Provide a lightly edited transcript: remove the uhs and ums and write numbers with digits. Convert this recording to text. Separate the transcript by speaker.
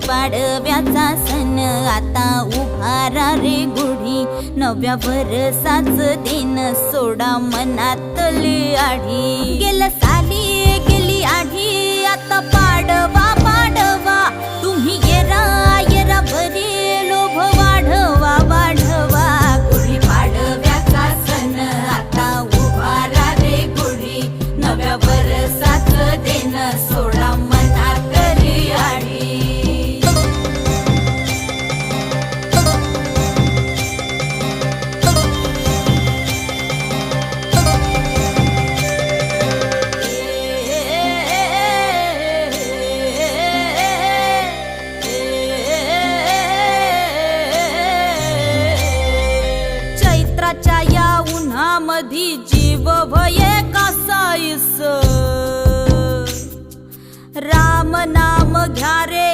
Speaker 1: पाडव्याचा सण आता उभारा रे गुढी, नव्या वर्षाच दिन सोडा मनातली आढी। गेल्या साली गेली आढी, आता पाडवा पाडवा, तुम्ही येरा येरा भरी लोभ वाढवा वाढवा। गुढी पाडव्याचा सण आता उभारा रे गुढी, नव्या वर्षाच दिन सोडा मनातली आढी। चैत्राच्या या उन्हामधी जीव भये कासाईस, राम नाम घ्या रे।